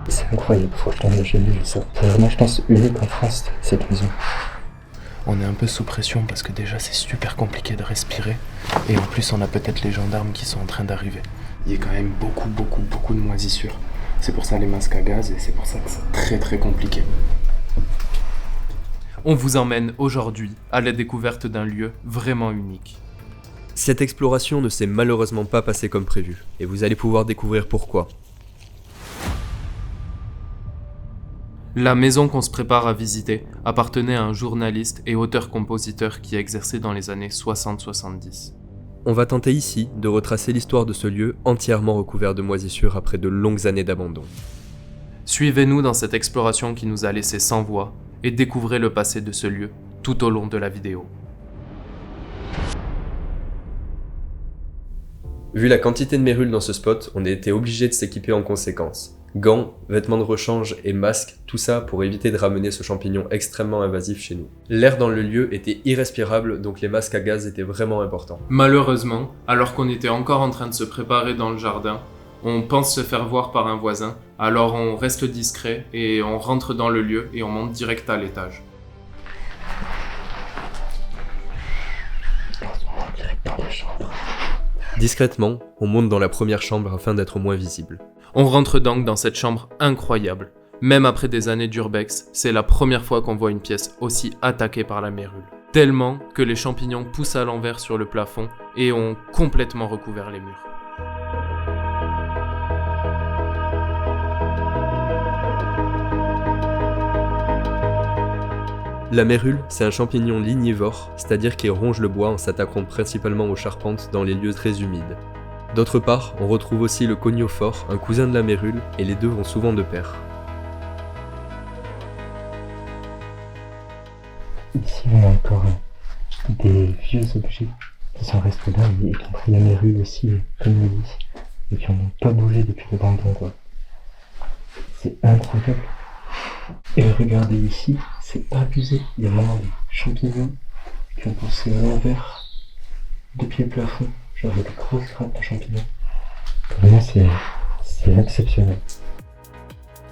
C'est incroyable, franchement, j'ai jamais vu ça. C'est vraiment, je pense, unique en France, cette maison. On est un peu sous pression parce que déjà c'est super compliqué de respirer. Et en plus on a peut-être les gendarmes qui sont en train d'arriver. Il y a quand même beaucoup de moisissures. C'est pour ça les masques à gaz et c'est pour ça que c'est très compliqué. On vous emmène aujourd'hui à la découverte d'un lieu vraiment unique. Cette exploration ne s'est malheureusement pas passée comme prévu, et vous allez pouvoir découvrir pourquoi. La maison qu'on se prépare à visiter appartenait à un journaliste et auteur-compositeur qui a exercé dans les années 60-70. On va tenter ici de retracer l'histoire de ce lieu entièrement recouvert de moisissures après de longues années d'abandon. Suivez-nous dans cette exploration qui nous a laissé sans voix et découvrez le passé de ce lieu tout au long de la vidéo. Vu la quantité de mérules dans ce spot, on a été obligé de s'équiper en conséquence. Gants, vêtements de rechange et masques, tout ça pour éviter de ramener ce champignon extrêmement invasif chez nous. L'air dans le lieu était irrespirable, donc les masques à gaz étaient vraiment importants. Malheureusement, alors qu'on était encore en train de se préparer dans le jardin, on pense se faire voir par un voisin, alors on reste discret et on rentre dans le lieu et on monte direct à l'étage. Direct dans la chambre. Discrètement, on monte dans la première chambre afin d'être moins visible. On rentre donc dans cette chambre incroyable. Même après des années d'urbex, c'est la première fois qu'on voit une pièce aussi attaquée par la mérule. Tellement que les champignons poussent à l'envers sur le plafond et ont complètement recouvert les murs. La mérule, c'est un champignon lignivore, c'est-à-dire qu'il ronge le bois en s'attaquant principalement aux charpentes dans les lieux très humides. D'autre part, on retrouve aussi le coniophore, un cousin de la mérule, et les deux vont souvent de pair. Ici, on a encore des vieux objets qui sont restés là et qui ont pris la mérule aussi, comme on dit, et qui n'ont pas bougé depuis l'abandon, quoi. C'est incroyable. Et regardez ici, c'est abusé. Il y a vraiment des champignons qui ont poussé à l'envers depuis le plafond. Genre des grosses grappes de champignons. Vraiment, c'est exceptionnel.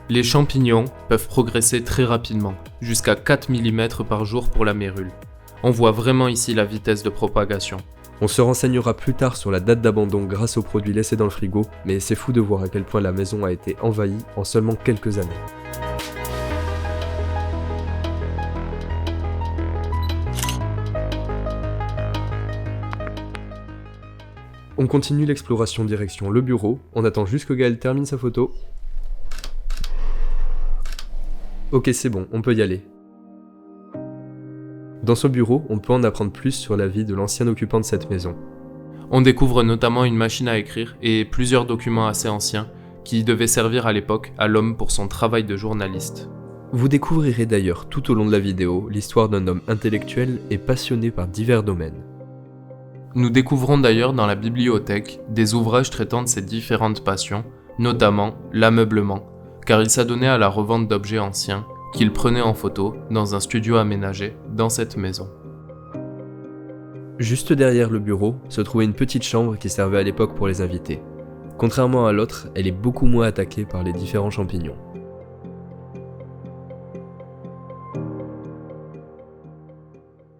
Les champignons peuvent progresser très rapidement, jusqu'à 4 mm par jour pour la mérule. On voit vraiment ici la vitesse de propagation. On se renseignera plus tard sur la date d'abandon grâce aux produits laissés dans le frigo, mais c'est fou de voir à quel point la maison a été envahie en seulement quelques années. On continue l'exploration direction le bureau, on attend juste que Gaël termine sa photo. Ok, c'est bon, on peut y aller. Dans ce bureau, on peut en apprendre plus sur la vie de l'ancien occupant de cette maison. On découvre notamment une machine à écrire et plusieurs documents assez anciens qui devaient servir à l'époque à l'homme pour son travail de journaliste. Vous découvrirez d'ailleurs tout au long de la vidéo l'histoire d'un homme intellectuel et passionné par divers domaines. Nous découvrons d'ailleurs dans la bibliothèque des ouvrages traitant de ces différentes passions, notamment l'ameublement, car il s'adonnait à la revente d'objets anciens qu'il prenait en photo dans un studio aménagé dans cette maison. Juste derrière le bureau se trouvait une petite chambre qui servait à l'époque pour les invités. Contrairement à l'autre, elle est beaucoup moins attaquée par les différents champignons.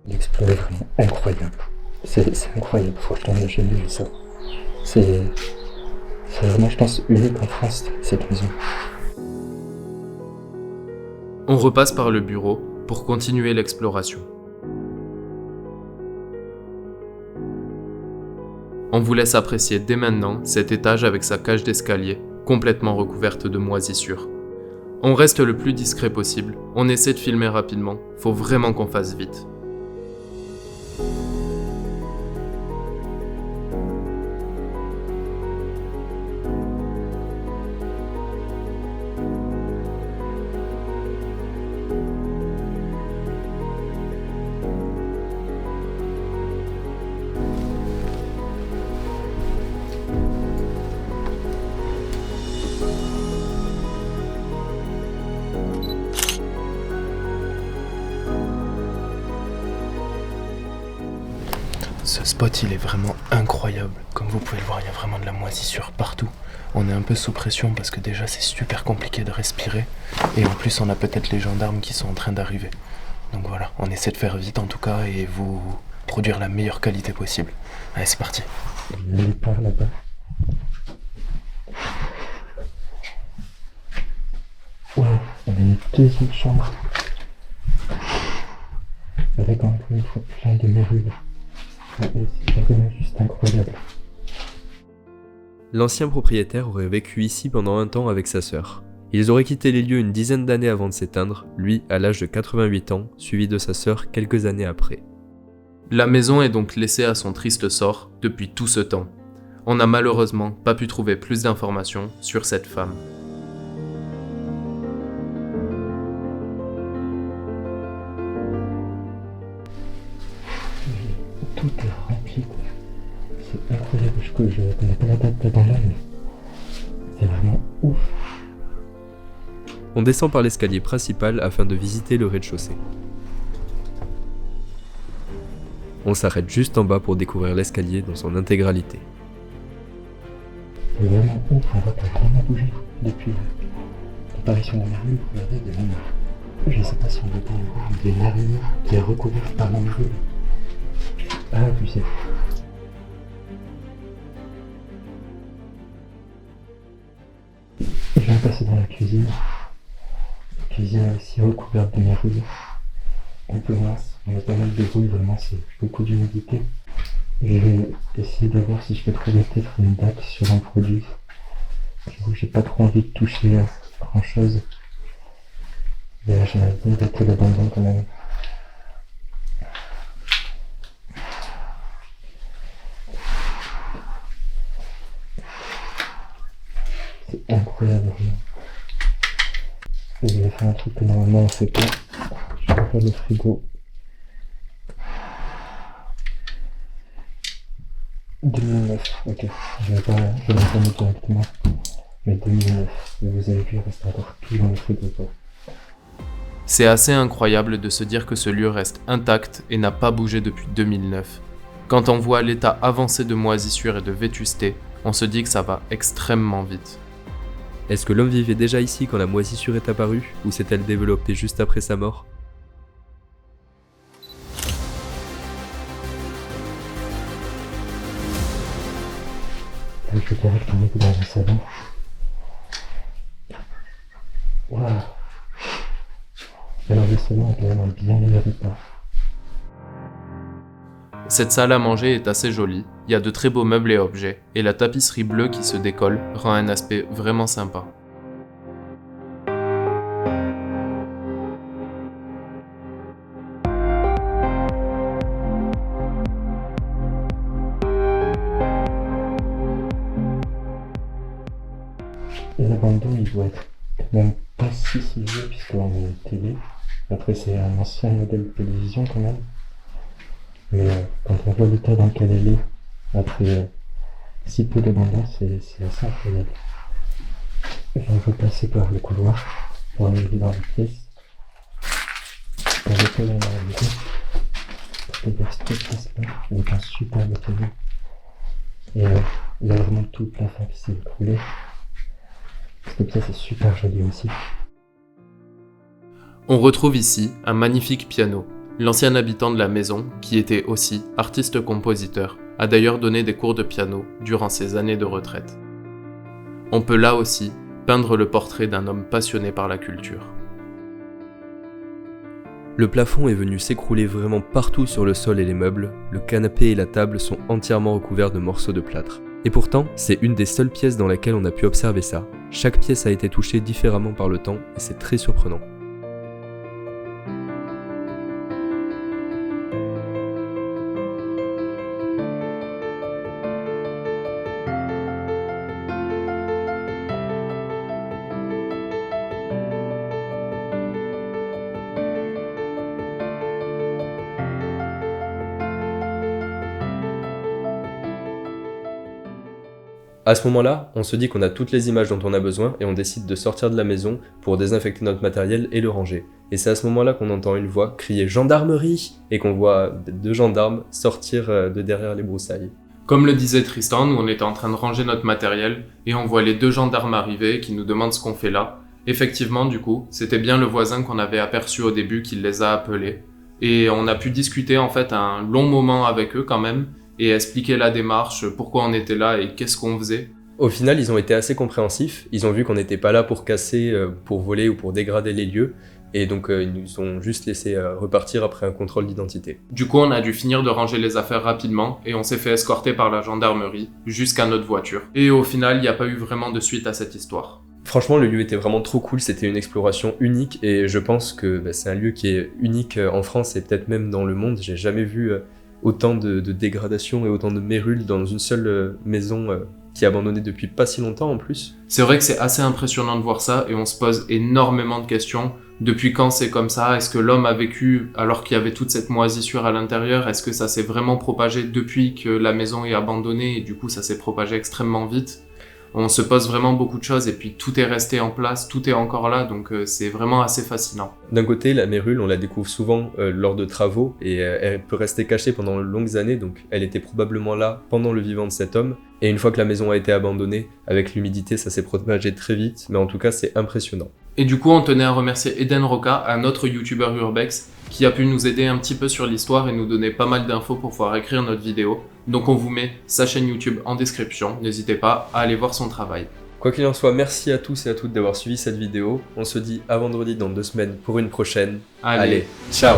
L'exploit est vraiment incroyable. C'est incroyable, franchement, j'ai jamais vu ça. C'est vraiment, je pense, unique en France, cette maison. On repasse par le bureau pour continuer l'exploration. On vous laisse apprécier dès maintenant cet étage avec sa cage d'escalier, complètement recouverte de moisissures. On reste le plus discret possible, on essaie de filmer rapidement, faut vraiment qu'on fasse vite. Ce spot il est vraiment incroyable, comme vous pouvez le voir il y a vraiment de la moisissure partout. On est un peu sous pression parce que déjà c'est super compliqué de respirer. Et en plus on a peut-être les gendarmes qui sont en train d'arriver. Donc voilà, on essaie de faire vite en tout cas et vous produire la meilleure qualité possible. Allez, c'est parti. Il y a les par là-bas. Ouais, on a une deuxième chambre. Avec encore une fois plein de mérules. C'est vraiment juste incroyable. L'ancien propriétaire aurait vécu ici pendant un temps avec sa sœur. Ils auraient quitté les lieux une dizaine d'années avant de s'éteindre, lui à l'âge de 88 ans, suivi de sa sœur quelques années après. La maison est donc laissée à son triste sort depuis tout ce temps. On n'a malheureusement pas pu trouver plus d'informations sur cette femme. Tout est rempli, quoi. C'est incroyable, je connais pas la date d'abandon, mais c'est vraiment ouf. On descend par l'escalier principal afin de visiter le rez-de-chaussée. On s'arrête juste en bas pour découvrir l'escalier dans son intégralité. C'est vraiment ouf, on voit qu'il a vraiment bougé depuis l'apparition de la mérule. Regardez, il y a même, je sais pas si on voit des mérule qui est recouvert par la mérule. Ah, puis c'est... Je viens de passer dans la cuisine. La cuisine est aussi recouverte de mérule. Un peu mince, on a pas mal de bruit, vraiment, c'est beaucoup d'humidité. Je vais essayer de voir si je peux trouver peut-être une date sur un produit. J'avoue que j'ai pas trop envie de toucher à grand chose. Mais là, j'aimerais bien dater l'abandon quand même. C'est incroyable, vraiment. Et je vais faire un truc que normalement on fait pas. Je vais faire le frigo. 2009, ok. Je vais pas mettre directement. Mais 2009. Et vous avez vu, il reste encore tout dans le frigo, quoi. C'est assez incroyable de se dire que ce lieu reste intact et n'a pas bougé depuis 2009. Quand on voit l'état avancé de moisissure et de vétusté, on se dit que ça va extrêmement vite. Est-ce que l'homme vivait déjà ici quand la moisissure est apparue, ou s'est-elle développée juste après sa mort ? Là, je vais directement dans le salon. Waouh! Alors le salon est vraiment bien les repas. Cette salle à manger est assez jolie, il y a de très beaux meubles et objets, et la tapisserie bleue qui se décolle rend un aspect vraiment sympa. L'abandon, il doit être même pas si vieux puisqu'on a une télé. Après, c'est un ancien modèle de télévision quand même. Mais quand on voit l'état dans lequel elle est, après si peu d'abandon, c'est assez incroyable. Je vais passer par le couloir pour arriver dans la pièce. Dans lequel on a arrivé. C'est-à-dire cette pièce-là, avec un superbe télé. Et il y a vraiment tout le plafond qui s'est écroulé. Cette pièce est super jolie aussi. On retrouve ici un magnifique piano. L'ancien habitant de la maison, qui était aussi artiste-compositeur, a d'ailleurs donné des cours de piano durant ses années de retraite. On peut là aussi peindre le portrait d'un homme passionné par la culture. Le plafond est venu s'écrouler vraiment partout sur le sol et les meubles, le canapé et la table sont entièrement recouverts de morceaux de plâtre. Et pourtant, c'est une des seules pièces dans laquelle on a pu observer ça. Chaque pièce a été touchée différemment par le temps et c'est très surprenant. À ce moment-là, on se dit qu'on a toutes les images dont on a besoin et on décide de sortir de la maison pour désinfecter notre matériel et le ranger. Et c'est à ce moment-là qu'on entend une voix crier « Gendarmerie !» et qu'on voit deux gendarmes sortir de derrière les broussailles. Comme le disait Tristan, nous on était en train de ranger notre matériel et on voit les 2 gendarmes arriver qui nous demandent ce qu'on fait là. Effectivement, du coup, c'était bien le voisin qu'on avait aperçu au début qui les a appelés. Et on a pu discuter en fait un long moment avec eux quand même et expliquer la démarche, pourquoi on était là et qu'est-ce qu'on faisait. Au final, ils ont été assez compréhensifs. Ils ont vu qu'on n'était pas là pour casser, pour voler ou pour dégrader les lieux. Et donc, ils nous ont juste laissé repartir après un contrôle d'identité. Du coup, on a dû finir de ranger les affaires rapidement et on s'est fait escorter par la gendarmerie jusqu'à notre voiture. Et au final, il n'y a pas eu vraiment de suite à cette histoire. Franchement, le lieu était vraiment trop cool. C'était une exploration unique et je pense que c'est un lieu qui est unique en France et peut-être même dans le monde. J'ai jamais vu autant de dégradation et autant de mérules dans une seule maison qui est abandonnée depuis pas si longtemps en plus. C'est vrai que c'est assez impressionnant de voir ça et on se pose énormément de questions. Depuis quand c'est comme ça? Est-ce que l'homme a vécu alors qu'il y avait toute cette moisissure à l'intérieur? Est-ce que ça s'est vraiment propagé depuis que la maison est abandonnée et du coup ça s'est propagé extrêmement vite? On se pose vraiment beaucoup de choses et puis tout est resté en place, tout est encore là, donc c'est vraiment assez fascinant. D'un côté, la mérule, on la découvre souvent lors de travaux et elle peut rester cachée pendant de longues années, donc elle était probablement là pendant le vivant de cet homme. Et une fois que la maison a été abandonnée, avec l'humidité, ça s'est propagé très vite, mais en tout cas, c'est impressionnant. Et du coup, on tenait à remercier Eden Roca, un autre youtubeur urbex, qui a pu nous aider un petit peu sur l'histoire et nous donner pas mal d'infos pour pouvoir écrire notre vidéo. Donc on vous met sa chaîne YouTube en description, n'hésitez pas à aller voir son travail. Quoi qu'il en soit, merci à tous et à toutes d'avoir suivi cette vidéo. On se dit à vendredi dans 2 semaines pour une prochaine. Allez. Ciao!